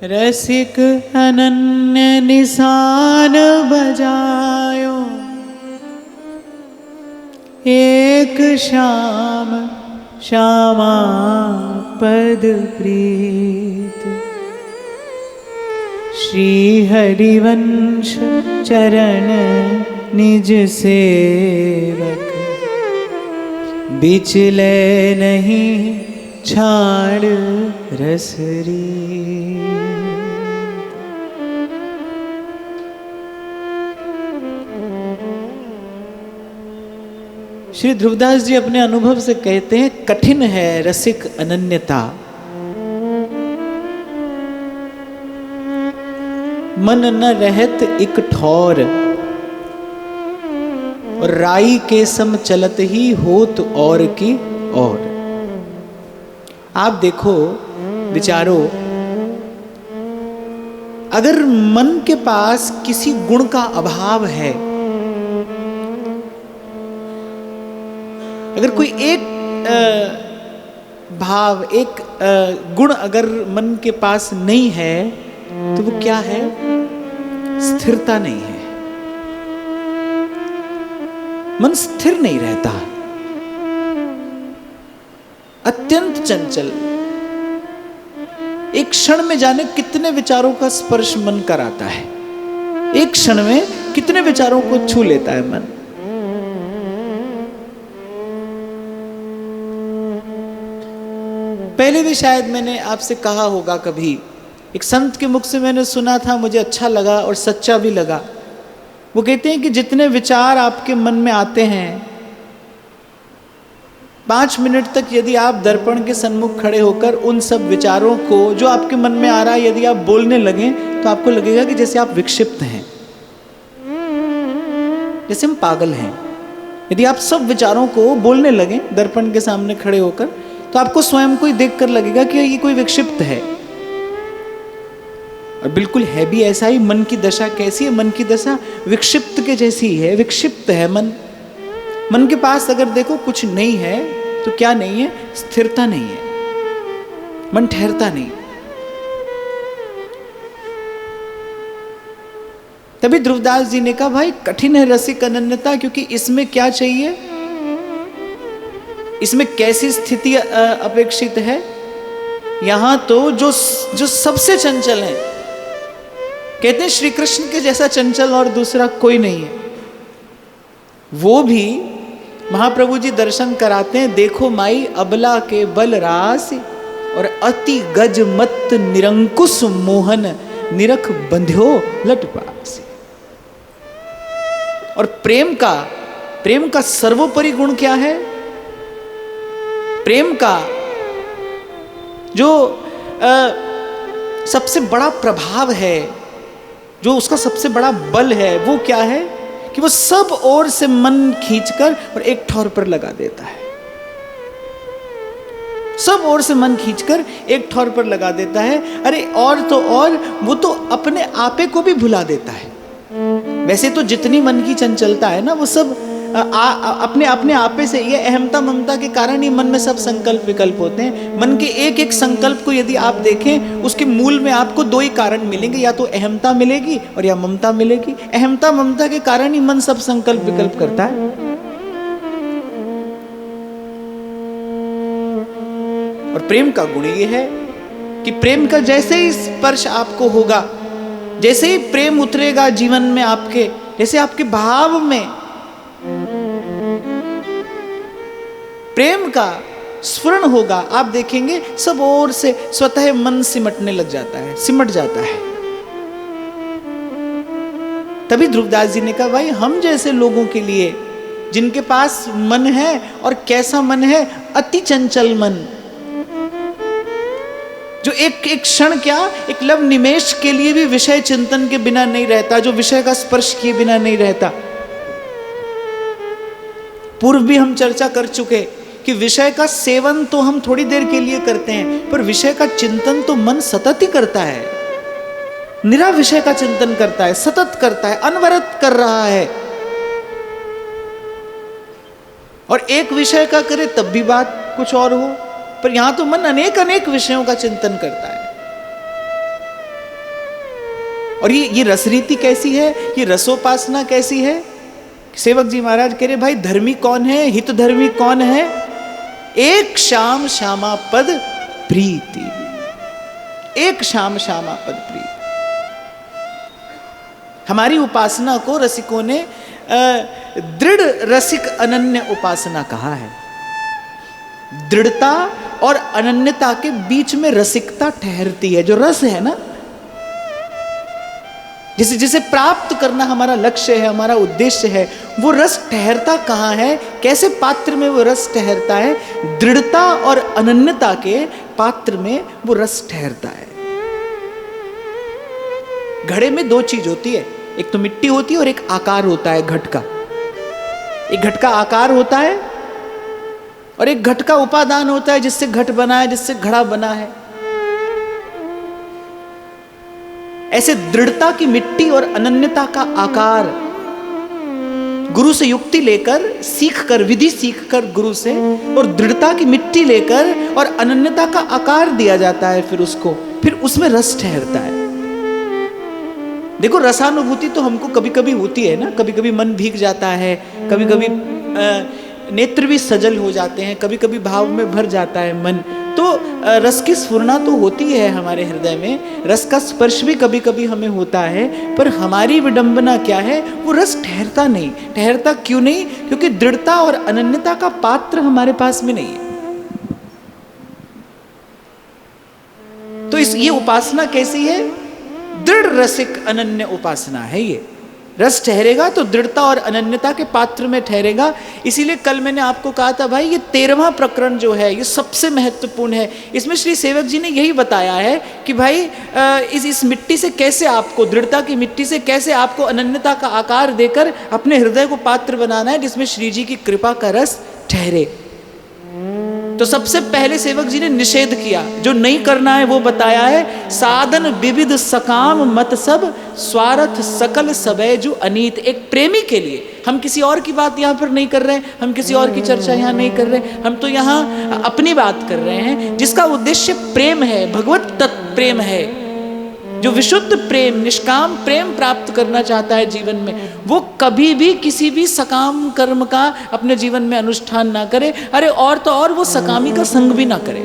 रसिक अनन्य निशान बजायो, एक श्याम श्यामा पद प्रीत। श्री हरिवंश चरण निज सेवक, बिचले नहीं छाड़ रसरी। श्री ध्रुवदास जी अपने अनुभव से कहते हैं, कठिन है रसिक अनन्यता। मन न रहत इक ठौर, और राई के सम चलत ही होत और की और। आप देखो विचारो, अगर मन के पास किसी गुण का अभाव है, अगर कोई एक भाव, एक गुण अगर मन के पास नहीं है, तो वो क्या है? स्थिरता नहीं है। मन स्थिर नहीं रहता, अत्यंत चंचल। एक क्षण में जाने कितने विचारों का स्पर्श मन कराता है, एक क्षण में कितने विचारों को छू लेता है मन। पहले भी शायद मैंने आपसे कहा होगा कभी, एक संत के मुख से मैंने सुना था, मुझे अच्छा लगा और सच्चा भी लगा। वो कहते हैं कि जितने विचार आपके मन में आते हैं, 5 मिनट तक यदि आप दर्पण के सन्मुख खड़े होकर उन सब विचारों को जो आपके मन में आ रहा है यदि आप बोलने लगें, तो आपको लगेगा कि जैसे आप विक्षिप्त हैं, जैसे हम पागल हैं। यदि आप सब विचारों को बोलने लगें दर्पण के सामने खड़े होकर, तो आपको स्वयं को ही देखकर लगेगा कि ये कोई विक्षिप्त है। और बिल्कुल है भी ऐसा ही। मन की दशा कैसी है? मन की दशा विक्षिप्त के जैसी है, विक्षिप्त है मन। मन के पास अगर देखो कुछ नहीं है, तो क्या नहीं है? स्थिरता नहीं है, मन ठहरता नहीं। तभी ध्रुवदास जी ने कहा, भाई कठिन है रसिक अनन्यता, क्योंकि इसमें क्या चाहिए? इसमें कैसी स्थिति अपेक्षित है? यहां तो जो सबसे चंचल है, कहते हैं श्री कृष्ण के जैसा चंचल और दूसरा कोई नहीं है। वो भी महाप्रभु जी दर्शन कराते हैं, देखो माई अबला के बल रास, और अति गज मत निरंकुश मोहन, निरख बंध्यो लट पास। और प्रेम का सर्वोपरि गुण क्या है? प्रेम का जो सबसे बड़ा प्रभाव है, जो उसका सबसे बड़ा बल है, वो क्या है? कि वो सब ओर से मन खींचकर और एक ठौर पर लगा देता है। सब ओर से मन खींचकर एक ठौर पर लगा देता है। अरे और तो और, वो तो अपने आपे को भी भुला देता है। वैसे तो जितनी मन की चंचलता है ना, वो सब अपने आपे से, ये अहमता ममता के कारण ही मन में सब संकल्प विकल्प होते हैं। मन के एक एक संकल्प को यदि आप देखें, उसके मूल में आपको 2 ही कारण मिलेंगे, या तो अहमता मिलेगी और या ममता मिलेगी। अहमता ममता के कारण ही मन सब संकल्प विकल्प करता है। और प्रेम का गुण ये है कि प्रेम का जैसे ही स्पर्श आपको होगा, जैसे ही प्रेम उतरेगा जीवन में आपके, जैसे आपके भाव में प्रेम का स्फुरण होगा, आप देखेंगे सब ओर से स्वतः मन सिमटने लग जाता है, सिमट जाता है। तभी ध्रुवदास जी ने कहा, भाई हम जैसे लोगों के लिए, जिनके पास मन है, और कैसा मन है? अति चंचल मन, जो एक एक क्षण क्या, एक लव निमेष के लिए भी विषय चिंतन के बिना नहीं रहता, जो विषय का स्पर्श किए बिना नहीं रहता। पूर्व भी हम चर्चा कर चुके कि विषय का सेवन तो हम थोड़ी देर के लिए करते हैं, पर विषय का चिंतन तो मन सतत ही करता है। निरा विषय का चिंतन करता है, सतत करता है, अनवरत कर रहा है। और एक विषय का करे तब भी बात कुछ और हो, पर यहां तो मन अनेक अनेक विषयों का चिंतन करता है। और ये रसरीति कैसी है, ये रसोपासना कैसी है? सेवक जी महाराज कह रहे भाई धर्मी कौन है, हित धर्मी कौन है? एक श्याम श्यामा पद प्रीति, एक श्याम श्यामा पद प्रीति। हमारी उपासना को रसिकों ने दृढ़ रसिक अनन्य उपासना कहा है। दृढ़ता और अनन्यता के बीच में रसिकता ठहरती है। जो रस है ना, जिसे प्राप्त करना हमारा लक्ष्य है, हमारा उद्देश्य है, वो रस ठहरता कहाँ है? कैसे पात्र में वो रस ठहरता है? दृढ़ता और अनन्यता के पात्र में वो रस ठहरता है। घड़े में दो चीज होती है, एक तो मिट्टी होती है और एक आकार होता है घट का। एक घट का आकार होता है और एक घट का उपादान होता है जिससे घट बना है, जिससे घड़ा बना है। ऐसे दृढ़ता की मिट्टी और अनन्यता का आकार गुरु से युक्ति लेकर, सीख कर, विधि सीख कर गुरु से, और दृढ़ता की मिट्टी लेकर और अनन्यता का आकार दिया जाता है फिर उसको, फिर उसमें रस ठहरता है। देखो रसानुभूति तो हमको कभी कभी होती है ना, कभी कभी मन भीग जाता है, कभी कभी नेत्र भी सजल हो जाते हैं, कभी कभी भाव में भर जाता है मन, तो रस की स्फुरना तो होती है हमारे हृदय में, रस का स्पर्श भी कभी कभी हमें होता है। पर हमारी विडंबना क्या है? वो रस ठहरता नहीं। ठहरता क्यों नहीं? क्योंकि दृढ़ता और अनन्यता का पात्र हमारे पास में नहीं है। तो ये उपासना कैसी है? दृढ़ रसिक अनन्य उपासना है। ये रस ठहरेगा तो दृढ़ता और अनन्यता के पात्र में ठहरेगा। इसीलिए कल मैंने आपको कहा था भाई, ये 13वां प्रकरण जो है ये सबसे महत्वपूर्ण है। इसमें श्री सेवक जी ने यही बताया है कि भाई इस मिट्टी से कैसे आपको, दृढ़ता की मिट्टी से कैसे आपको अनन्यता का आकार देकर अपने हृदय को पात्र बनाना है जिसमें श्री जी की कृपा का रस ठहरे। तो सबसे पहले सेवक जी ने निषेध किया, जो नहीं करना है वो बताया है। साधन विविध सकाम मत सब, स्वार्थ सकल सबे जो अनीत। एक प्रेमी के लिए, हम किसी और की बात यहाँ पर नहीं कर रहे हैं, हम किसी और की चर्चा यहाँ नहीं कर रहे, हम तो यहाँ अपनी बात कर रहे हैं, जिसका उद्देश्य प्रेम है, भगवत तत्व प्रेम है, जो विशुद्ध प्रेम, निष्काम प्रेम प्राप्त करना चाहता है जीवन में, वो कभी भी किसी भी सकाम कर्म का अपने जीवन में अनुष्ठान ना करे। अरे और तो और वो सकामी का संग भी ना करे।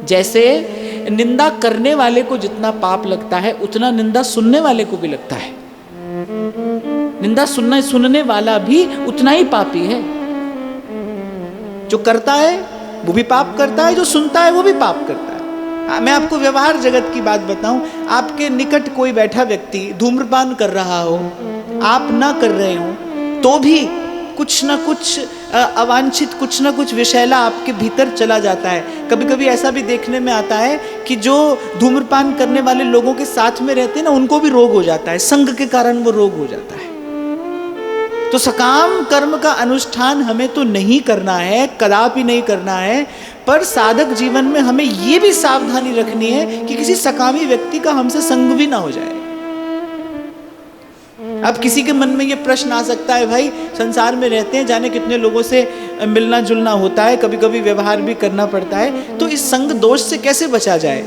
जैसे निंदा करने वाले को जितना पाप लगता है उतना निंदा सुनने वाले को भी लगता है। निंदा सुनने वाला भी उतना ही पापी है। जो करता है वो भी पाप करता है, जो सुनता है वो भी पाप करता है। मैं आपको व्यवहार जगत की बात बताऊं, आपके निकट कोई बैठा व्यक्ति धूम्रपान कर रहा हो, आप ना कर रहे हो, तो भी कुछ ना कुछ अवांछित, कुछ ना कुछ विषैला आपके भीतर चला जाता है। कभी कभी ऐसा भी देखने में आता है कि जो धूम्रपान करने वाले लोगों के साथ में रहते हैं ना, उनको भी रोग हो जाता है, संग के कारण वो रोग हो जाता है। तो सकाम कर्म का अनुष्ठान हमें तो नहीं करना है, कदापि नहीं करना है, पर साधक जीवन में हमें ये भी सावधानी रखनी है कि किसी सकामी व्यक्ति का हमसे संग भी ना हो जाए। अब किसी के मन में ये प्रश्न आ सकता है, भाई संसार में रहते हैं, जाने कितने लोगों से मिलना जुलना होता है, कभी कभी व्यवहार भी करना पड़ता है, तो इस संग दोष से कैसे बचा जाए?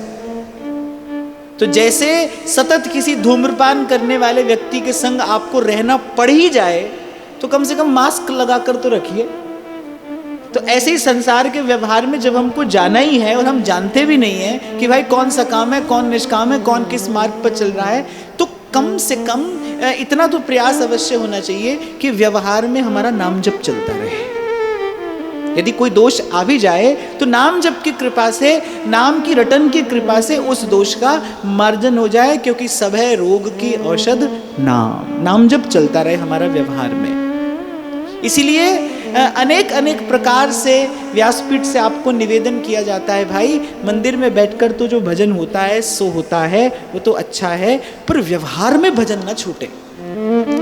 तो जैसे सतत किसी धूम्रपान करने वाले व्यक्ति के संग आपको रहना पड़ ही जाए, तो कम से कम मास्क लगाकर तो रखिए। तो ऐसे ही संसार के व्यवहार में जब हमको जाना ही है और हम जानते भी नहीं है कि भाई कौन सकाम है, कौन निष्काम है, कौन किस मार्ग पर चल रहा है, तो कम से कम इतना तो प्रयास अवश्य होना चाहिए कि व्यवहार में हमारा नाम जप चलता रहे। यदि कोई दोष आ भी जाए तो नाम जप की कृपा से, नाम की रटन की कृपा से उस दोष का मार्जन हो जाए, क्योंकि सब है रोग की औषध नाम जप चलता रहे हमारा व्यवहार में। इसीलिए अनेक अनेक प्रकार से व्यासपीठ से आपको निवेदन किया जाता है, भाई मंदिर में बैठकर तो जो भजन होता है सो होता है, वो तो अच्छा है, पर व्यवहार में भजन ना छूटे।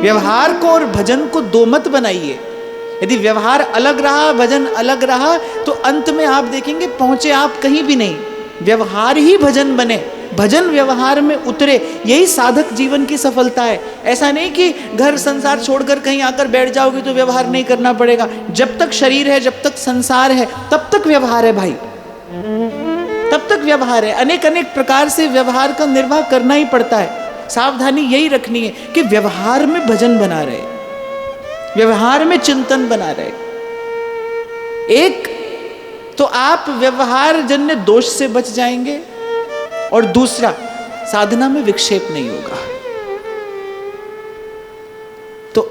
व्यवहार को और भजन को दो मत बनाइए। यदि व्यवहार अलग रहा, भजन अलग रहा, तो अंत में आप देखेंगे पहुंचे आप कहीं भी नहीं। व्यवहार ही भजन बने, भजन व्यवहार में उतरे, यही साधक जीवन की सफलता है। ऐसा नहीं कि घर संसार छोड़कर कहीं आकर बैठ जाओगे तो व्यवहार नहीं करना पड़ेगा। जब तक शरीर है, जब तक संसार है, तब तक व्यवहार है भाई। तब तक व्यवहार है। अनेक अनेक प्रकार से व्यवहार का निर्वाह करना ही पड़ता है। सावधानी यही रखनी है कि व्यवहार में भजन बना रहे, व्यवहार में चिंतन बना रहे। एक तो आप व्यवहार जन्य दोष से बच जाएंगे, और दूसरा साधना में विक्षेप नहीं होगा। तो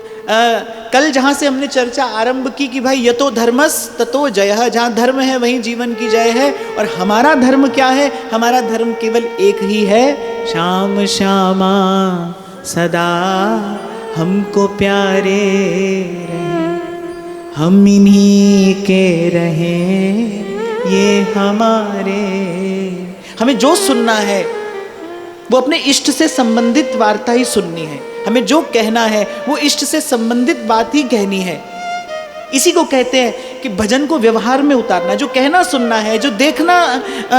कल जहां से हमने चर्चा आरंभ की कि भाई यतो धर्मस ततो जयः, जहां धर्म है वहीं जीवन की जय है। और हमारा धर्म क्या है? हमारा धर्म केवल एक ही है, श्याम श्यामा सदा हमको प्यारे रहे, हम इन्हीं के रहें ये हमारे। हमें जो सुनना है वो अपने इष्ट से संबंधित वार्ता ही सुननी है। हमें जो कहना है वो इष्ट से संबंधित बात ही कहनी है। इसी को कहते हैं कि भजन को व्यवहार में उतारना। जो कहना सुनना है, जो देखना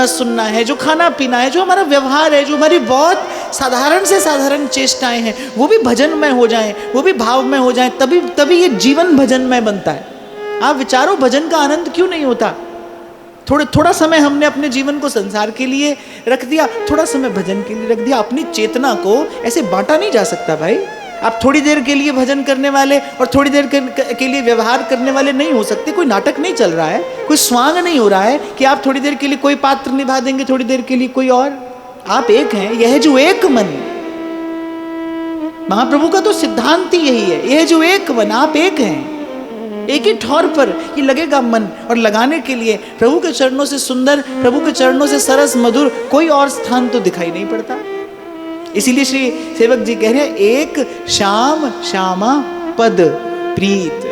सुनना है, जो खाना पीना है, जो हमारा व्यवहार है, जो हमारी बहुत साधारण से साधारण चेष्टाएं हैं, वो भी भजनमय हो जाएं, वो भी भावमय हो जाएं, तभी ये जीवन भजनमय बनता है। आप विचारो भजन का आनंद क्यों नहीं होता? थोड़ा समय हमने अपने जीवन को संसार के लिए रख दिया, थोड़ा समय भजन के लिए रख दिया। अपनी चेतना को ऐसे बांटा नहीं जा सकता भाई। आप थोड़ी देर के लिए भजन करने वाले और थोड़ी देर के लिए व्यवहार करने वाले नहीं हो सकते। कोई नाटक नहीं चल रहा है, कोई स्वांग नहीं हो रहा है कि आप थोड़ी देर के लिए कोई पात्र निभा देंगे, थोड़ी देर के लिए कोई और। आप एक हैं। यह जो एक मन, महाप्रभु का तो सिद्धांत ही यही है, यह जो एक मन, आप एक हैं। एक ही ठौर पर ये लगेगा मन, और लगाने के लिए प्रभु के चरणों से सुंदर, प्रभु के चरणों से सरस मधुर कोई और स्थान तो दिखाई नहीं पड़ता। इसीलिए श्री सेवक जी कह रहे हैं, एक श्याम श्यामा पद प्रीत,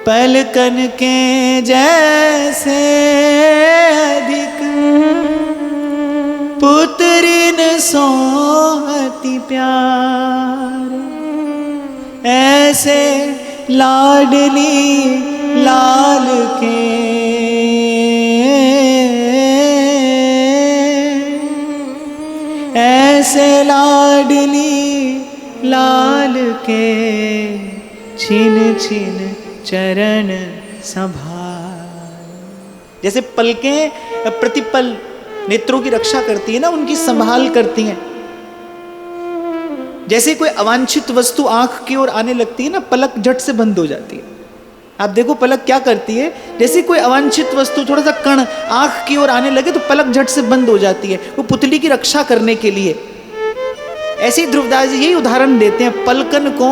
पलकन के जैसे अधिक, पुत्रिन सो अति प्यार, ऐसे लाडली लाल के, ऐसे लाडली लाल के, छिन छिन चरण संभाल। जैसे पलकें प्रतिपल नेत्रों की रक्षा करती है ना, उनकी संभाल करती हैं। जैसे कोई अवांछित वस्तु आंख की ओर आने लगती है ना, पलक झट से बंद हो जाती है। आप देखो पलक क्या करती है, जैसे कोई अवांछित वस्तु, थोड़ा सा कण आंख की ओर आने लगे तो पलक झट से बंद हो जाती है, वो पुतली की रक्षा करने के लिए। ऐसे ही ध्रुवदास जी यही उदाहरण देते हैं, पलकन को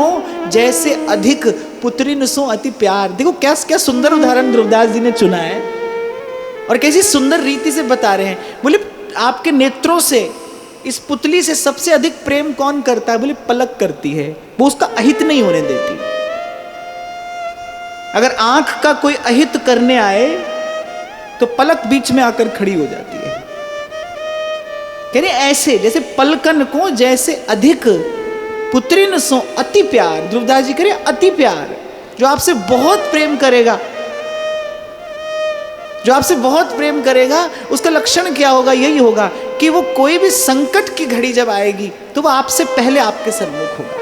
जैसे अधिक, पुत्रिन सो अति प्यार। देखो क्या क्या सुंदर उदाहरण ध्रुवदास जी ने चुना है, और कैसी सुंदर रीति से बता रहे हैं। बोले आपके नेत्रों से इस पुतली से सबसे अधिक प्रेम कौन करता है? बोले पलक करती है, वो उसका अहित नहीं होने देती। अगर आंख का कोई अहित करने आए तो पलक बीच में आकर खड़ी हो जाती है। कह रहे ऐसे जैसे पलकन को जैसे अधिक, पुत्रिन सो अति प्यार। ध्रुवदास जी कह रहे अति प्यार, जो आपसे बहुत प्रेम करेगा, जो आपसे बहुत प्रेम करेगा, उसका लक्षण क्या होगा? यही होगा कि वो कोई भी संकट की घड़ी जब आएगी तो वो आपसे पहले आपके सम्मुख होगा।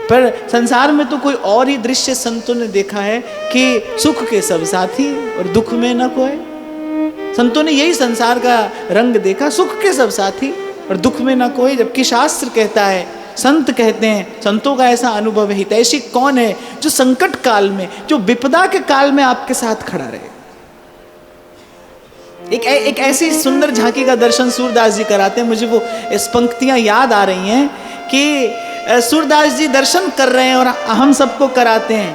पर संसार में तो कोई और ही दृश्य संतों ने देखा है कि सुख के सब साथी और दुख में न कोई। संतों ने यही संसार का रंग देखा, सुख के सब साथी और दुख में न कोई। जबकि शास्त्र कहता है, संत कहते हैं, संतों का ऐसा अनुभव है, हितैषी कौन है जो संकट काल में, जो विपदा के काल में आपके साथ खड़ा रहे। एक ऐसी सुंदर झांकी का दर्शन सूरदास जी कराते हैं। मुझे वो इस पंक्तियां याद आ रही हैं कि सूरदास जी दर्शन कर रहे हैं और हम सबको कराते हैं।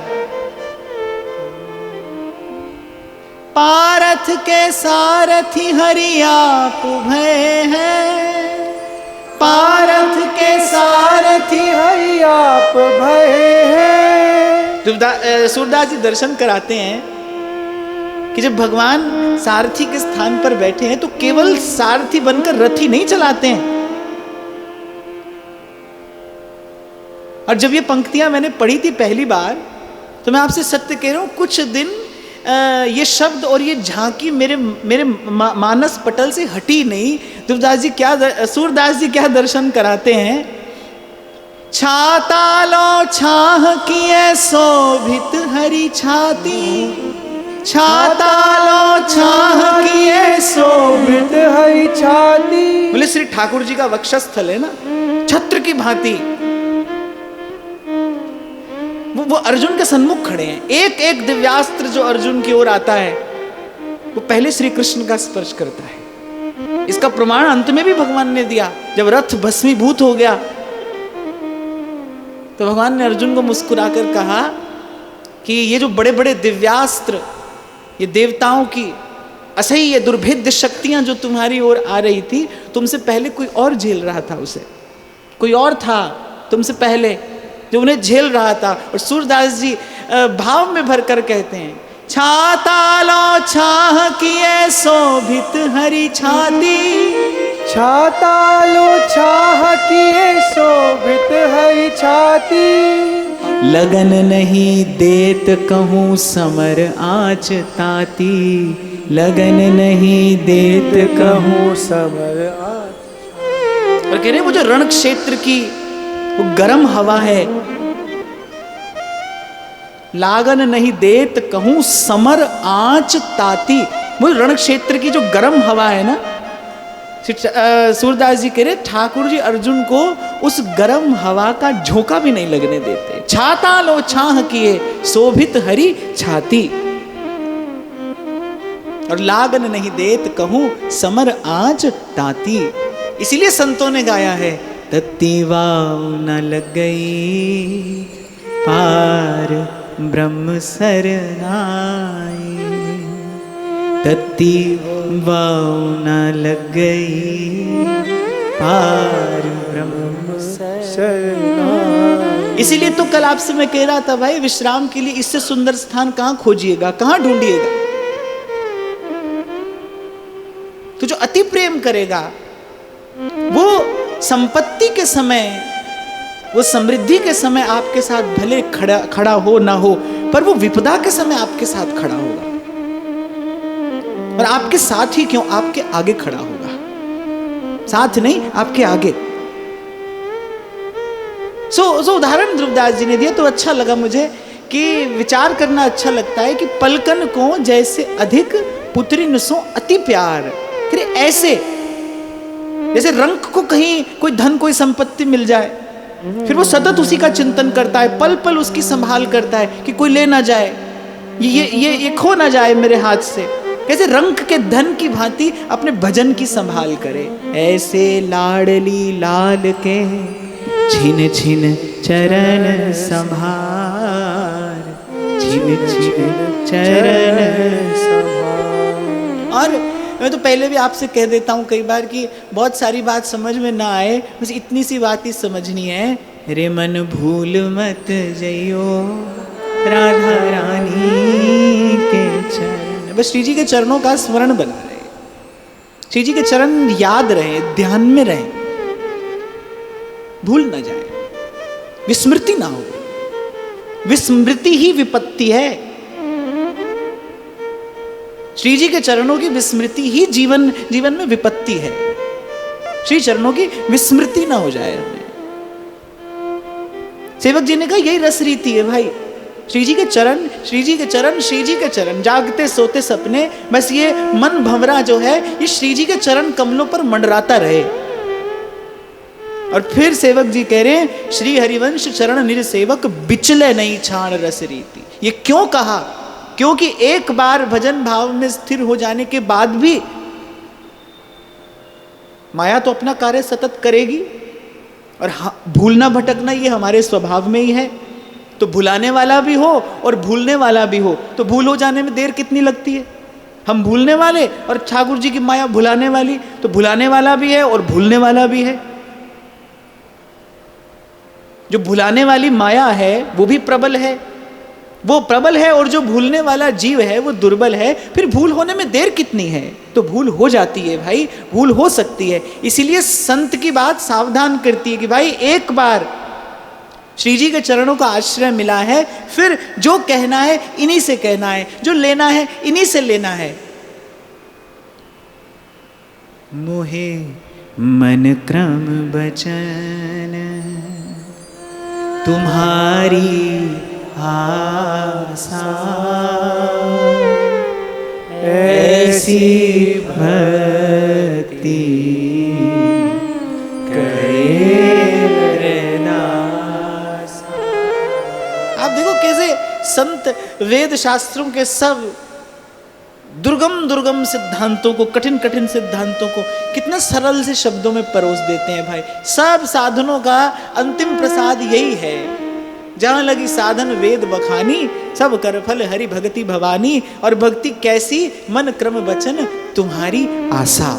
पारथ के सारथी हरि आप भय हैं, पारथ के सारथी हरि आप भय हैं। सूरदास जी दर्शन कराते हैं कि जब भगवान सारथी के स्थान पर बैठे हैं तो केवल सारथी बनकर रथ ही नहीं चलाते हैं। और जब ये पंक्तियां मैंने पढ़ी थी पहली बार, तो मैं आपसे सत्य कह रहा हूं, कुछ दिन ये शब्द और ये झांकी मेरे मानस पटल से हटी नहीं। सूरदास जी क्या दर्शन कराते हैं? छाता लो छाह किए शोभित हरि छाती, छाता लो छाह किए शोभित हरि छाती। बोले श्री ठाकुर जी का वक्षस्थल है ना, छत्र की भांति वो अर्जुन के सन्मुख खड़े हैं। एक एक दिव्यास्त्र जो अर्जुन की ओर आता है वो पहले श्री कृष्ण का स्पर्श करता है। इसका प्रमाण अंत में भी भगवान ने दिया। जब रथ भस्मीभूत हो गया तो भगवान ने अर्जुन को मुस्कुराकर कहा कि ये जो बड़े बड़े दिव्यास्त्र, ये देवताओं की असह्य दुर्भेद्य शक्तियां जो तुम्हारी ओर आ रही थी, तुमसे पहले कोई और झेल रहा था उसे। कोई और था तुमसे पहले जो उन्हें झेल रहा था। और सूरदास जी भाव में भरकर कहते हैं, छाता लो छाह किए शोभित हरि छाती। छाता लो छाह किए शोभित हरि छाती। लगन नहीं देत कहूँ समर आँच ताती। लगन नहीं देत कहूँ समर आँच। और कह रहे वो जो रण क्षेत्र की वो गर्म हवा है, लागन नहीं देत कहूं समर आंच ताती। वो रण क्षेत्र की जो गर्म हवा है ना, सूरदास जी कह रहे ठाकुर जी अर्जुन को उस गर्म हवा का झोंका भी नहीं लगने देते। छाता लो छाह किए शोभित हरि छाती। और लागन नहीं देत कहूं समर आंच ताती। इसीलिए संतों ने गाया है, तत्ती वाव न लग गई पार ब्रह्म सरनाई। तत्ती वाव न लग गई पार ब्रह्म सरनाई। इसीलिए तो कल आपसे मैं कह रहा था भाई, विश्राम के लिए इससे सुंदर स्थान कहां खोजिएगा, कहां ढूंढिएगा। तो जो अति प्रेम करेगा वो संपत्ति के समय, वो समृद्धि के समय आपके साथ भले खड़ा हो ना हो, पर वो विपदा के समय आपके साथ खड़ा होगा। और आपके साथ ही क्यों, आपके आगे खड़ा होगा। साथ नहीं, आपके आगे। सो उदाहरण ध्रुवदास जी ने दिया तो अच्छा लगा मुझे कि विचार करना अच्छा लगता है कि पलकन को जैसे अधिक पुत्रिन सो अति प्यार। फिर ऐसे जैसे रंक को कहीं कोई धन कोई संपत्ति मिल जाए, फिर वो सतत उसी का चिंतन करता है, पल पल उसकी संभाल करता है कि कोई ले ना जाए, ये खो ना जाए मेरे हाथ से। कैसे रंक के धन की भांति अपने भजन की संभाल करे। ऐसे लाडली लाल के छिन छिन चरण संभार, छिन छिन चरण संभार। और मैं तो पहले भी आपसे कह देता हूँ कई बार कि बहुत सारी बात समझ में ना आए, बस इतनी सी बात ही समझनी है। रे मन भूल मत जइयो राधा रानी के चरण। बस श्री जी के चरणों का स्मरण बना रहे, श्री जी के चरण याद रहे, ध्यान में रहे, भूल ना जाए, विस्मृति ना हो। विस्मृति ही विपत्ति है। श्री जी के चरणों की विस्मृति ही जीवन में विपत्ति है। श्री चरणों की विस्मृति ना हो जाए हमें। सेवक जी ने कहा यही रस रीति है भाई, श्री जी के चरण, श्री जी के चरण, श्री जी के चरण। जागते सोते सपने, बस ये मन भंवरा जो है ये श्री जी के चरण कमलों पर मंडराता रहे। और फिर सेवक जी कह रहे हैं, श्री हरिवंश चरण निज सेवक बिचले नहीं छाण रस रीति। ये क्यों कहा? क्योंकि एक बार भजन भाव में स्थिर हो जाने के बाद भी माया तो अपना कार्य सतत करेगी, और भूलना भटकना ये हमारे स्वभाव में ही है। तो भुलाने वाला भी हो और भूलने वाला भी हो, तो भूल हो जाने में देर कितनी लगती है। हम भूलने वाले और ठाकुर जी की माया भुलाने वाली, तो भुलाने वाला भी है और भूलने वाला भी है। जो भुलाने वाली माया है वो भी प्रबल है, वो प्रबल है, और जो भूलने वाला जीव है वो दुर्बल है। फिर भूल होने में देर कितनी है? तो भूल हो जाती है भाई, भूल हो सकती है। इसीलिए संत की बात सावधान करती है कि भाई एक बार श्री जी के चरणों का आश्रय मिला है, फिर जो कहना है इन्हीं से कहना है, जो लेना है इन्हीं से लेना है। मोहे मन क्रम बचन तुम्हारी आशा, ऐसी भक्ति करे रैदास। आप देखो कैसे संत वेद शास्त्रों के सब दुर्गम दुर्गम सिद्धांतों को, कठिन कठिन सिद्धांतों को कितना सरल से शब्दों में परोस देते हैं भाई। सब साधनों का अंतिम प्रसाद यही है, जहां लगी साधन वेद बखानी, सब कर फल हरि भक्ति भवानी। और भक्ति कैसी, मन क्रम वचन तुम्हारी आशा,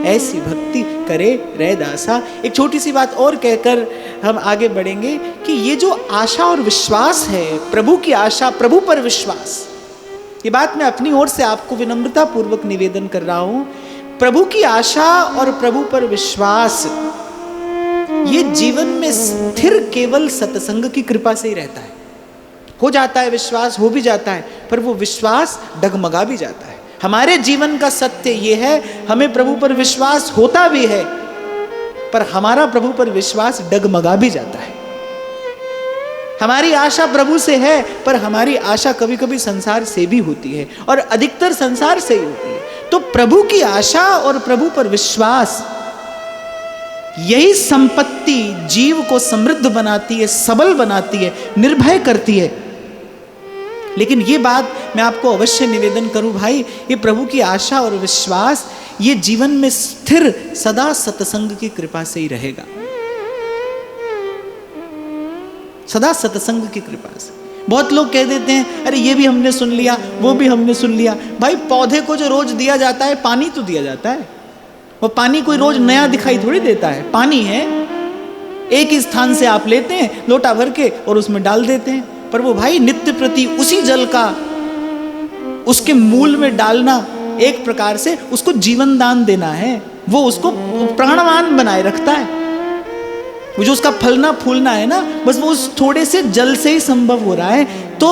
ऐसी भक्ति करे रैदासा। एक छोटी सी बात और कहकर हम आगे बढ़ेंगे कि ये जो आशा और विश्वास है, प्रभु की आशा, प्रभु पर विश्वास, ये बात मैं अपनी ओर से आपको विनम्रता पूर्वक निवेदन कर रहा हूं। प्रभु की आशा और प्रभु पर विश्वास ये जीवन में स्थिर केवल सत्संग की कृपा से ही रहता है। हो जाता है विश्वास, हो भी जाता है, पर वो विश्वास डगमगा भी जाता है। हमारे जीवन का सत्य ये है, हमें प्रभु पर विश्वास होता भी है, पर हमारा प्रभु पर विश्वास डगमगा भी जाता है। हमारी आशा प्रभु से है, पर हमारी आशा कभी कभी संसार से भी होती है, और अधिकतर संसार से ही होती है। तो प्रभु की आशा और प्रभु पर विश्वास, यही संपत्ति जीव को समृद्ध बनाती है, सबल बनाती है, निर्भय करती है। लेकिन ये बात मैं आपको अवश्य निवेदन करूं भाई, ये प्रभु की आशा और विश्वास ये जीवन में स्थिर सदा सत्संग की कृपा से ही रहेगा, सदा सत्संग की कृपा से। बहुत लोग कह देते हैं अरे ये भी हमने सुन लिया, वो भी हमने सुन लिया। भाई पौधे को जो रोज दिया जाता है, पानी तो दिया जाता है, वो पानी कोई रोज नया दिखाई थोड़ी देता है। पानी है, एक ही स्थान से आप लेते हैं लोटा भर के और उसमें डाल देते हैं, पर वो भाई नित्य प्रति उसी जल का उसके मूल में डालना, एक प्रकार से उसको जीवन दान देना है, वो उसको प्राणवान बनाए रखता है। वो जो उसका फलना फूलना है ना, बस वो उस थोड़े से जल से ही संभव हो रहा है। तो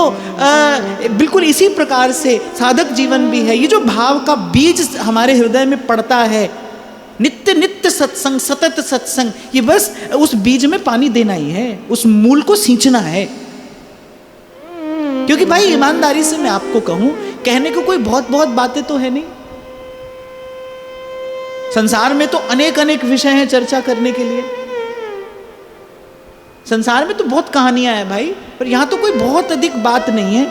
बिल्कुल इसी प्रकार से साधक जीवन भी है। ये जो भाव का बीज हमारे हृदय में पड़ता है, नित्य नित्य सत्संग, सतत सत्संग, ये बस उस बीज में पानी देना ही है, उस मूल को सींचना है। क्योंकि भाई ईमानदारी से मैं आपको कहूं, कहने को कोई बहुत बहुत बातें तो है नहीं। संसार में तो अनेक अनेक विषय हैं चर्चा करने के लिए, संसार में तो बहुत कहानियां हैं भाई, पर यहां तो कोई बहुत अधिक बात नहीं है।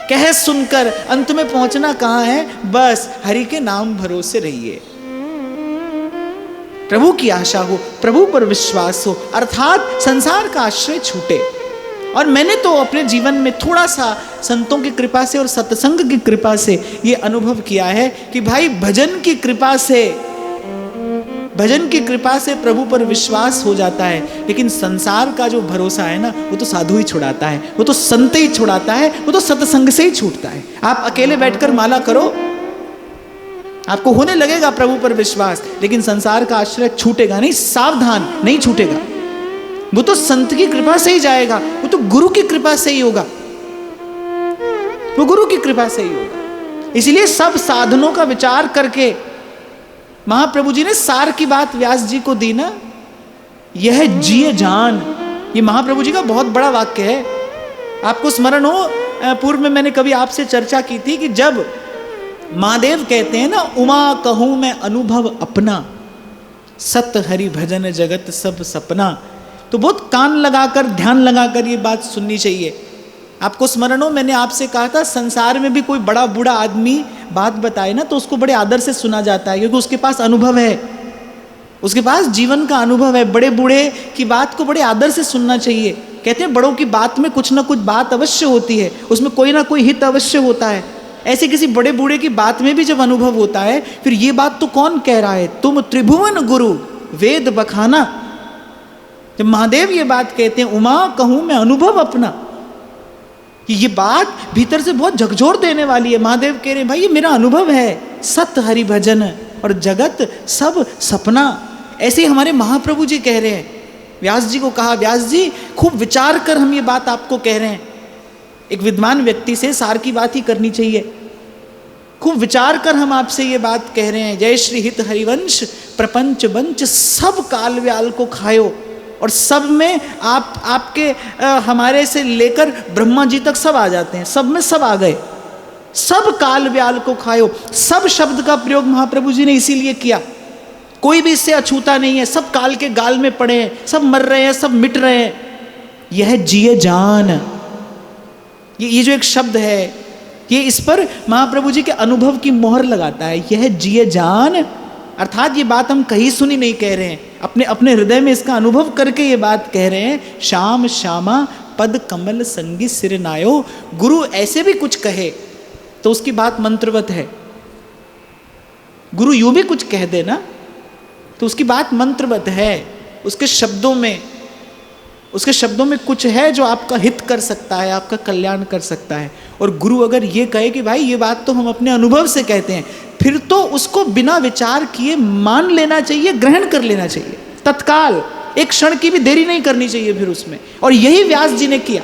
कह सुनकर अंत में पहुंचना कहां है, बस हरि के नाम भरोसे रहिए, प्रभु की आशा हो, प्रभु पर विश्वास हो, अर्थात संसार का आश्रय छूटे। और मैंने तो अपने जीवन में थोड़ा सा संतों की कृपा से और सत्संग की कृपा से ये अनुभव किया है कि भाई भजन की कृपा से, भजन की कृपा से प्रभु पर विश्वास हो जाता है, लेकिन संसार का जो भरोसा है ना, वो तो साधु ही छुड़ाता है, वो तो संत ही छुड़ाता है, वो तो सत्संग से ही छूटता है। आप अकेले बैठकर माला करो, आपको होने लगेगा प्रभु पर विश्वास, लेकिन संसार का आश्रय छूटेगा नहीं, सावधान, नहीं छूटेगा। वो तो संत की कृपा से ही जाएगा, वो तो गुरु की कृपा से ही होगा, वो गुरु की कृपा से ही होगा। इसलिए सब साधनों का विचार करके महाप्रभु जी ने सार की बात व्यास जी को दी ना, यह जिए जान, ये महाप्रभु जी का बहुत बड़ा वाक्य है। आपको स्मरण हो, पूर्व में मैंने कभी आपसे चर्चा की थी कि जब महादेव कहते हैं ना, उमा कहूं मैं अनुभव अपना, सत हरि भजन जगत सब सपना, तो बहुत कान लगाकर, ध्यान लगाकर ये बात सुननी चाहिए। आपको स्मरण हो, मैंने आपसे कहा था संसार में भी कोई बड़ा बूढ़ा आदमी बात बताए ना, तो उसको बड़े आदर से सुना जाता है, क्योंकि उसके पास अनुभव है, उसके पास जीवन का अनुभव है। बड़े बूढ़े की बात को बड़े आदर से सुनना चाहिए। कहते हैं बड़ों की बात में कुछ ना कुछ बात अवश्य होती है, उसमें कोई ना कोई हित अवश्य होता है। ऐसे किसी बड़े बूढ़े की बात में भी जब अनुभव होता है, फिर ये बात तो कौन कह रहा है, तुम त्रिभुवन गुरु वेद बखाना। जब महादेव ये बात कहते हैं, उमा कहूं मैं अनुभव अपना, कि ये बात भीतर से बहुत झकझोर देने वाली है। महादेव कह रहे हैं भाई ये मेरा अनुभव है, सत हरि भजन और जगत सब सपना। ऐसे ही हमारे महाप्रभु जी कह रहे हैं, व्यास जी को कहा, व्यास जी खूब विचार कर हम ये बात आपको कह रहे हैं। एक विद्वान व्यक्ति से सार की बात ही करनी चाहिए। खूब विचार कर हम आपसे ये बात कह रहे हैं। जय श्री हित हरिवंश प्रपंच वंच सब काल व्याल को खायो, और सब में आपके हमारे से लेकर ब्रह्मा जी तक सब आ जाते हैं, सब में सब आ गए। सब काल व्याल को खायो। सब शब्द का प्रयोग महाप्रभु जी ने इसीलिए किया, कोई भी इससे अछूता नहीं है। सब काल के गाल में पड़े हैं, सब मर रहे हैं, सब मिट रहे हैं। यह जिए जान, ये जो एक शब्द है, ये इस पर महाप्रभु जी के अनुभव की मोहर लगाता है। यह जिए जान, अर्थात ये बात हम कहीं सुनी नहीं कह रहे हैं, अपने अपने हृदय में इसका अनुभव करके ये बात कह रहे हैं। श्याम श्यामा पद कमल संगी सिर नायो। गुरु ऐसे भी कुछ कहे तो उसकी बात मंत्रवत है। गुरु यूं भी कुछ कह देना तो उसकी बात मंत्रवत है। उसके शब्दों में कुछ है जो आपका हित कर सकता है, आपका कल्याण कर सकता है। और गुरु अगर ये कहे कि भाई ये बात तो हम अपने अनुभव से कहते हैं, फिर तो उसको बिना विचार किए मान लेना चाहिए, ग्रहण कर लेना चाहिए तत्काल। एक क्षण की भी देरी नहीं करनी चाहिए फिर उसमें। और यही व्यास जी ने किया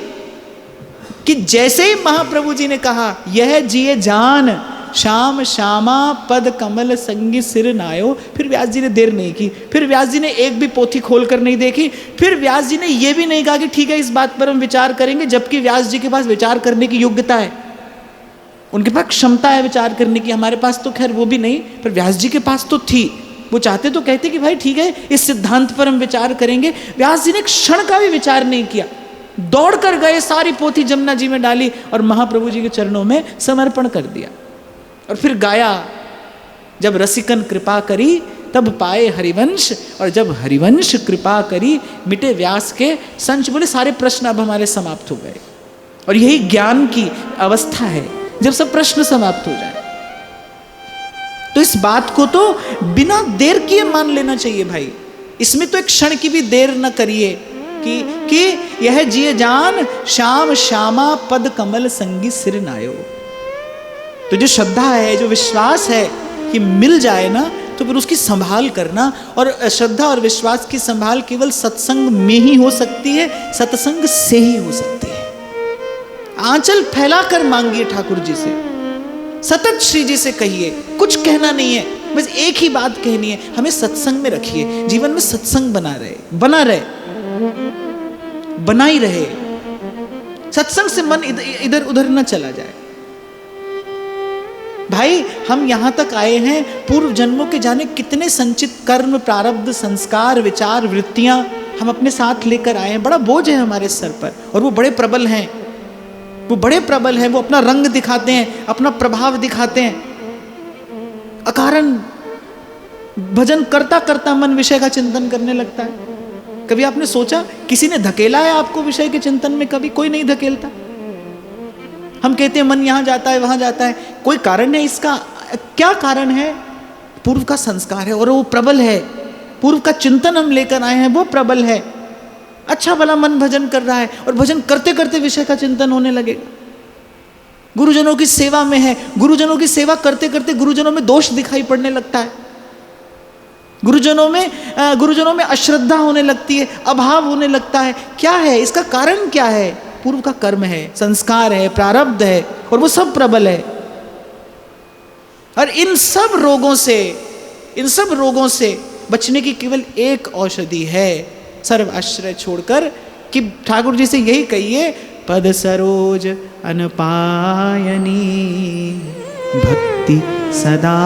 कि जैसे ही महाप्रभु जी ने कहा यह जिए जान श्याम श्यामा पद कमल संगी सिर नायो, फिर व्यास जी ने देर नहीं की। फिर व्यास जी ने एक भी पोथी खोल कर नहीं देखी। फिर व्यास जी ने यह भी नहीं कहा कि ठीक है इस बात पर हम विचार करेंगे, जबकि व्यास जी के पास विचार करने की योग्यता है, उनके पास क्षमता है विचार करने की। हमारे पास तो खैर वो भी नहीं, पर व्यास जी के पास तो थी। वो चाहते तो कहते कि भाई ठीक है इस सिद्धांत पर हम विचार करेंगे। व्यास जी ने क्षण का भी विचार नहीं किया, दौड़ कर गए, सारी पोथी जमुना जी में डाली और महाप्रभु जी के चरणों में समर्पण कर दिया। और फिर गाया, जब रसिकन कृपा करी तब पाए हरिवंश, और जब हरिवंश कृपा करी मिटे व्यास के संच। बोले सारे प्रश्न अब हमारे समाप्त हो गए। और यही ज्ञान की अवस्था है, जब सब प्रश्न समाप्त हो जाए। तो इस बात को तो बिना देर किए मान लेना चाहिए भाई। इसमें तो एक क्षण की भी देर न करिए कि यह जिए जान श्याम श्यामा पद कमल संगी सिर नायो। तो जो श्रद्धा है, जो विश्वास है कि मिल जाए ना, तो फिर उसकी संभाल करना। और श्रद्धा और विश्वास की संभाल केवल सत्संग में ही हो सकती है, सत्संग से ही हो सकती है। आंचल फैलाकर मांगिए ठाकुर जी से, सतत श्री जी से कहिए। कुछ कहना नहीं है, बस एक ही बात कहनी है, हमें सत्संग में रखिए। जीवन में सत्संग बना रहे, बना ही रहे। सत्संग से मन इधर उधर न चला जाए। भाई हम यहां तक आए हैं, पूर्व जन्मों के जाने कितने संचित कर्म, प्रारब्ध, संस्कार, विचार, वृत्तियां हम अपने साथ लेकर आए हैं। बड़ा बोझ है हमारे सर पर, और वो बड़े प्रबल हैं, वो अपना रंग दिखाते हैं, अपना प्रभाव दिखाते हैं। अकारण भजन करता करता मन विषय का चिंतन करने लगता है। कभी आपने सोचा किसी ने धकेला है आपको विषय के चिंतन में? कभी कोई नहीं धकेलता। हम कहते हैं मन यहां जाता है, वहां जाता है, कोई कारण है इसका? क्या कारण है? पूर्व का संस्कार है और वो प्रबल है। पूर्व का चिंतन हम लेकर आए हैं, वो प्रबल है। अच्छा भला मन भजन कर रहा है, और भजन करते करते विषय का चिंतन होने लगेगा। गुरुजनों की सेवा में है, गुरुजनों की सेवा करते करते गुरुजनों में दोष दिखाई पड़ने लगता है, गुरुजनों में अश्रद्धा होने लगती है, अभाव होने लगता है। क्या है इसका कारण? क्या है? पूर्व का कर्म है, संस्कार है, प्रारब्ध है, और वो सब प्रबल है। और इन सब रोगों से बचने की केवल एक औषधि है, सर्व आश्रय छोड़कर, कि ठाकुर जी से यही कहिए, पद सरोज अनपायनी भक्ति सदा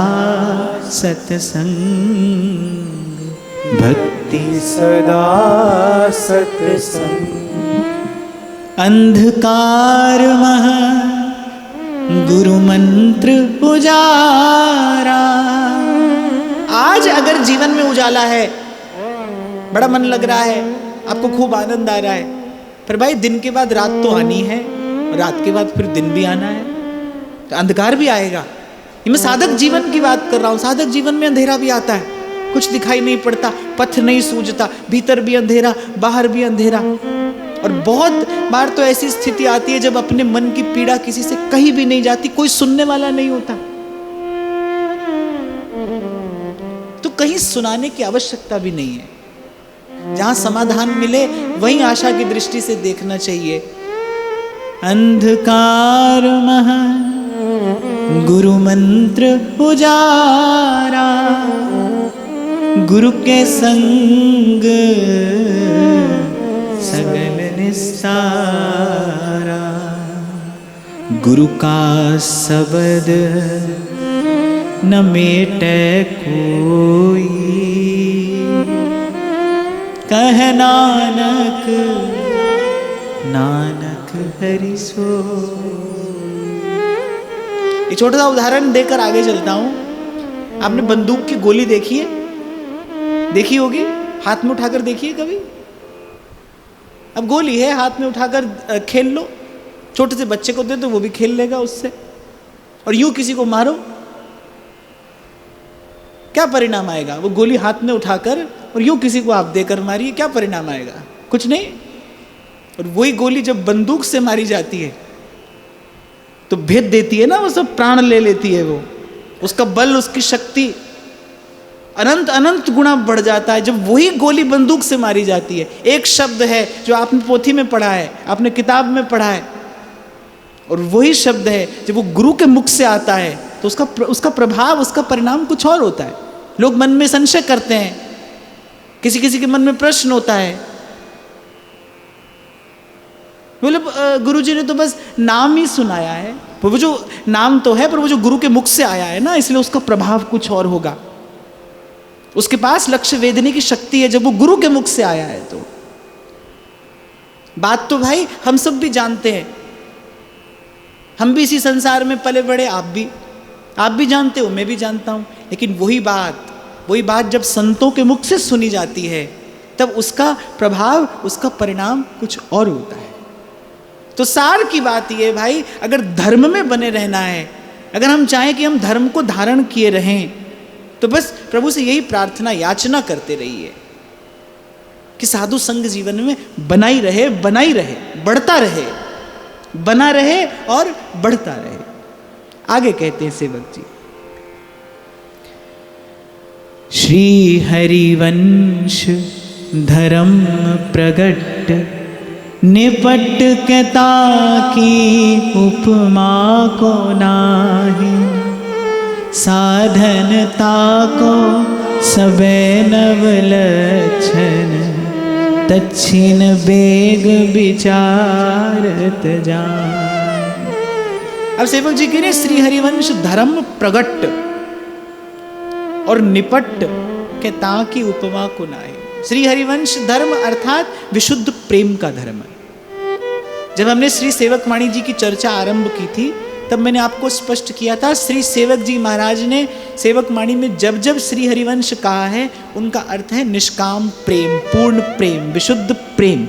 सत्संग, भक्ति सदा सत्संग, अंधकार मह गुरु मंत्र उजारा। आज अगर जीवन में उजाला है, बड़ा मन लग रहा है, आपको खूब आनंद आ रहा है, पर भाई दिन के बाद रात तो आनी है, रात के बाद फिर दिन भी आना है, तो अंधकार भी आएगा। ये मैं साधक जीवन की बात कर रहा हूँ। साधक जीवन में अंधेरा भी आता है, कुछ दिखाई नहीं पड़ता, पथ नहीं सूझता, भीतर भी अंधेरा, बाहर भी अंधेरा। और बहुत बार तो ऐसी स्थिति आती है जब अपने मन की पीड़ा किसी से कहीं भी नहीं जाती, कोई सुनने वाला नहीं होता, तो कहीं सुनाने की आवश्यकता भी नहीं है। जहां समाधान मिले वहीं आशा की दृष्टि से देखना चाहिए। अंधकार मह गुरु मंत्र उजारा, गुरु के संग सगल निस्तारा, गुरु का शब्द न मेटे कोई, कह नानक नानक हरि सो। एक छोटा सा उदाहरण देकर आगे चलता हूं। आपने बंदूक की गोली देखी है? देखी होगी, हाथ में उठाकर देखिए कभी। अब गोली है, हाथ में उठाकर खेल लो। छोटे से बच्चे को दे तो वो भी खेल लेगा उससे। और यूं किसी को मारो, क्या परिणाम आएगा? वो गोली हाथ में उठाकर और यूं किसी को आप देकर मारिए, क्या परिणाम आएगा? कुछ नहीं। और वही गोली जब बंदूक से मारी जाती है तो भेद देती है ना, वो सब प्राण ले लेती है। वो उसका बल, उसकी शक्ति अनंत अनंत गुना बढ़ जाता है जब वही गोली बंदूक से मारी जाती है। एक शब्द है जो आपने पोथी में पढ़ा है, आपने किताब में पढ़ा है, और वही शब्द है जब वो गुरु के मुख से आता है तो उसका प्रभाव, उसका परिणाम कुछ और होता है। लोग मन में संशय करते हैं, किसी किसी के मन में प्रश्न होता है, बोले गुरुजी ने तो बस नाम ही सुनाया है। वो जो नाम तो है, पर वो जो गुरु के मुख से आया है ना, इसलिए उसका प्रभाव कुछ और होगा। उसके पास लक्ष्य वेधने की शक्ति है जब वो गुरु के मुख से आया है। तो बात तो भाई हम सब भी जानते हैं, हम भी इसी संसार में पले बड़े, आप भी जानते हो, मैं भी जानता हूं। लेकिन वही बात जब संतों के मुख से सुनी जाती है तब उसका प्रभाव, उसका परिणाम कुछ और होता है। तो सार की बात ये भाई, अगर धर्म में बने रहना है, अगर हम चाहें कि हम धर्म को धारण किए रहें, तो बस प्रभु से यही प्रार्थना याचना करते रहिए कि साधु संग जीवन में बनाई रहे, बढ़ता रहे, बना रहे और बढ़ता रहे। आगे कहते हैं सेवक जी, श्री हरिवंश धर्म प्रगट निपट के ताकी उपमा को नाही, साधनता को सबे नवलक्षण दक्षिण बेग विचारत जान। अब सेवक जी कह रहे श्री हरिवंश धर्म प्रगट और निपट के ताकि उपमा को नाहि। श्री हरिवंश धर्म अर्थात विशुद्ध प्रेम का धर्म। जब हमने श्री सेवकवाणी जी की चर्चा आरंभ की थी तब मैंने आपको स्पष्ट किया था, श्री सेवक जी महाराज ने सेवकवाणी में जब जब श्री हरिवंश कहा है उनका अर्थ है निष्काम प्रेम, पूर्ण प्रेम, विशुद्ध प्रेम।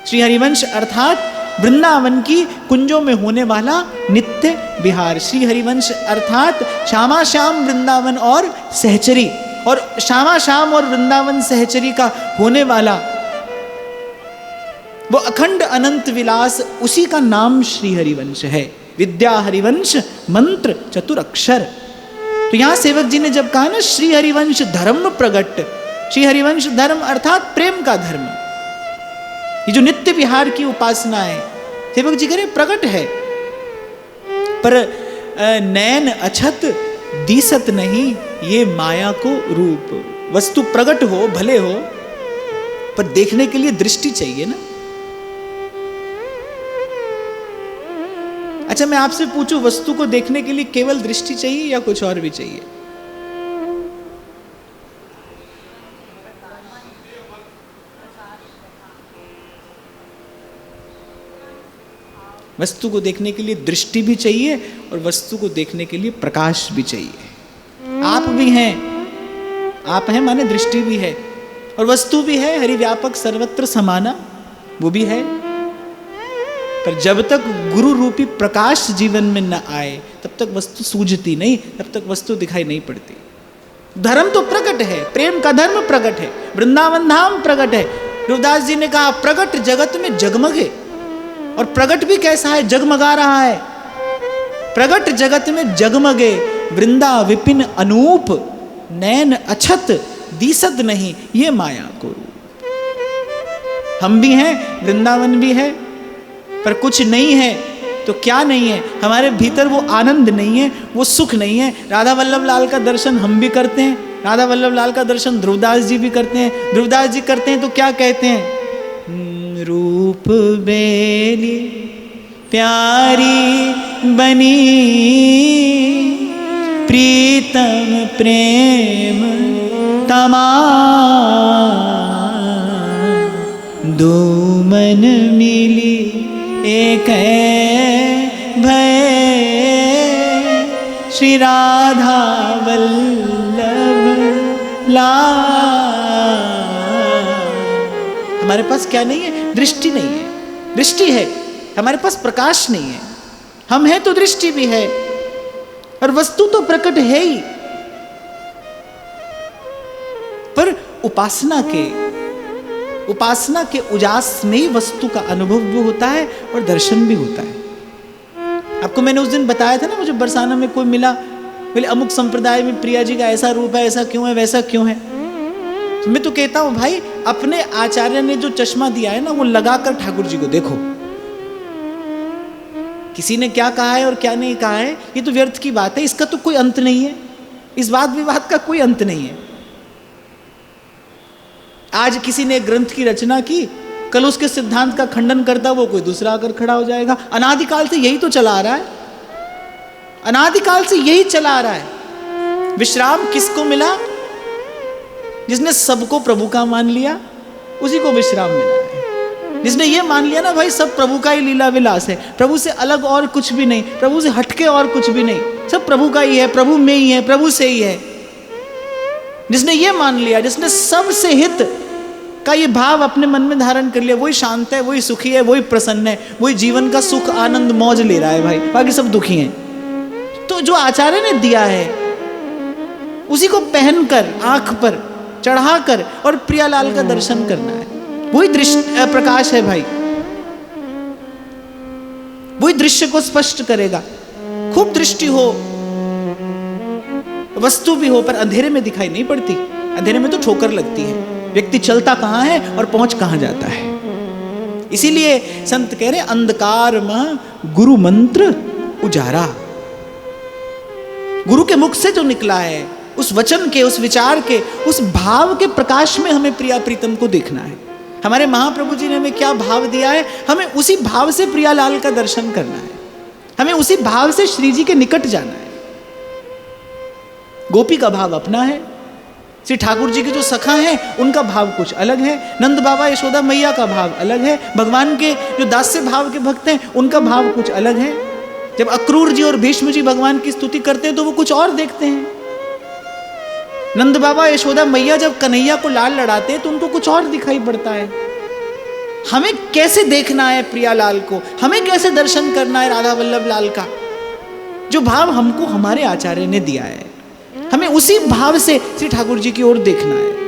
श्री हरिवंश अर्थात वृंदावन की कुंजों में होने वाला नित्य विहार। श्री हरिवंश अर्थात श्यामा श्याम वृंदावन और सहचरी, और श्यामा श्याम और वृंदावन सहचरी का होने वाला वो अखंड अनंत विलास, उसी का नाम श्री हरिवंश है। विद्या हरिवंश मंत्र चतुर अक्षर। तो यहां सेवक जी ने जब कहा ना श्री हरिवंश धर्म प्रगट, श्री हरिवंश धर्म अर्थात प्रेम का धर्म, ये जो नित्य विहार की उपासना है, सेवक जी कह रहे प्रगट है, पर नैन अछत दीसत नहीं ये माया को रूप। वस्तु प्रगट हो, भले हो, पर देखने के लिए दृष्टि चाहिए ना। अच्छा, मैं आपसे पूछूं, वस्तु को देखने के लिए केवल दृष्टि चाहिए या कुछ और भी चाहिए? वस्तु को देखने के लिए दृष्टि भी चाहिए और वस्तु को देखने के लिए प्रकाश भी चाहिए। आप भी हैं, आप हैं माने दृष्टि भी है और वस्तु भी है। हरिव्यापक सर्वत्र समाना, वो भी है। पर जब तक गुरु रूपी प्रकाश जीवन में न आए तब तक वस्तु सूझती नहीं, तब तक वस्तु दिखाई नहीं पड़ती। धर्म तो प्रकट है, प्रेम का धर्म प्रकट है, वृंदावन धाम प्रकट है। रविदास जी ने कहा प्रकट जगत में जगमगे, और प्रकट भी कैसा है, जगमगा रहा है। प्रकट जगत में जगमगे वृंदा विपिन अनूप, नैन अछत दीसत नहीं ये माया को रूप। हम भी हैं, वृंदावन भी है, पर कुछ नहीं है तो क्या नहीं है, हमारे भीतर वो आनंद नहीं है, वो सुख नहीं है। राधा वल्लभ लाल का दर्शन हम भी करते हैं, राधा वल्लभ लाल का दर्शन ध्रुवदास जी भी करते हैं। ध्रुवदास जी करते हैं तो क्या कहते हैं, रूप बेली प्यारी बनी प्रीतम प्रेम तमा दो मन मिली एक भय श्री राधा वल्लभ ला। हमारे पास क्या नहीं है? दृष्टि नहीं है। दृष्टि है, हमारे पास प्रकाश नहीं है। हम हैं तो दृष्टि भी है और वस्तु तो प्रकट है ही, पर उपासना के उजास में ही वस्तु का अनुभव भी होता है और दर्शन भी होता है। आपको मैंने उस दिन बताया था ना, मुझे बरसाना में कोई मिला, बोले अमुक संप्रदाय में प्रिया जी का ऐसा रूप है, ऐसा क्यों है, वैसा क्यों है। तो मैं तो कहता हूं भाई, अपने आचार्य ने जो चश्मा दिया है ना, वो लगाकर ठाकुर जी को देखो। किसी ने क्या कहा है और क्या नहीं कहा है, ये तो व्यर्थ की बात है, इसका तो कोई अंत नहीं है, इस वाद विवाद का कोई अंत नहीं है। आज किसी ने ग्रंथ की रचना की, कल उसके सिद्धांत का खंडन करता वो कोई दूसरा आकर खड़ा हो जाएगा। अनादिकाल से यही तो चला आ रहा है, अनादिकाल से यही चला आ रहा है। विश्राम किसको मिला? जिसने सबको प्रभु का मान लिया, उसी को विश्राम मिला है। जिसने ये मान लिया ना भाई सब प्रभु का ही लीला विलास है, प्रभु से अलग और कुछ भी नहीं, प्रभु से हटके और कुछ भी नहीं, सब प्रभु का ही है, प्रभु में ही है, प्रभु से ही है। जिसने ये मान लिया, जिसने सबसे हित का ये भाव अपने मन में धारण कर लिया, वही शांत है, वही सुखी है, वही प्रसन्न है, वही जीवन का सुख आनंद मौज ले रहा है भाई, बाकी सब दुखी हैं। तो जो आचार्य ने दिया है उसी को पहनकर आंख पर चढ़ाकर और प्रियालाल का दर्शन करना है, वही दृश्य प्रकाश है भाई, वही दृश्य को स्पष्ट करेगा। खूब दृष्टि हो, वस्तु भी हो, पर अंधेरे में दिखाई नहीं पड़ती, अंधेरे में तो ठोकर लगती है, व्यक्ति चलता कहां है और पहुंच कहां जाता है। इसीलिए संत कह रहे अंधकार में गुरु मंत्र उजारा। गुरु के मुख से जो निकला है, उस वचन के, उस विचार के, उस भाव के प्रकाश में हमें प्रिया प्रीतम को देखना है। हमारे महाप्रभु जी ने हमें क्या भाव दिया है, हमें उसी भाव से प्रियालाल का दर्शन करना है, हमें उसी भाव से श्री जी के निकट जाना है। गोपी का भाव अपना है, श्री ठाकुर जी के जो सखा हैं उनका भाव कुछ अलग है, नंद बाबा यशोदा मैया का भाव अलग है, भगवान के जो दास्य भाव के भक्त हैं उनका भाव कुछ अलग है। जब अक्रूर जी और भीष्म जी भगवान की स्तुति करते हैं तो वो कुछ और देखते हैं। नंद बाबा यशोदा मैया जब कन्हैया को लाल लड़ाते हैं तो उनको कुछ और दिखाई पड़ता है। हमें कैसे देखना है प्रियालाल को, हमें कैसे दर्शन करना है राधा वल्लभ लाल का, जो भाव हमको हमारे आचार्य ने दिया है, हमें उसी भाव से श्री ठाकुर जी की ओर देखना है।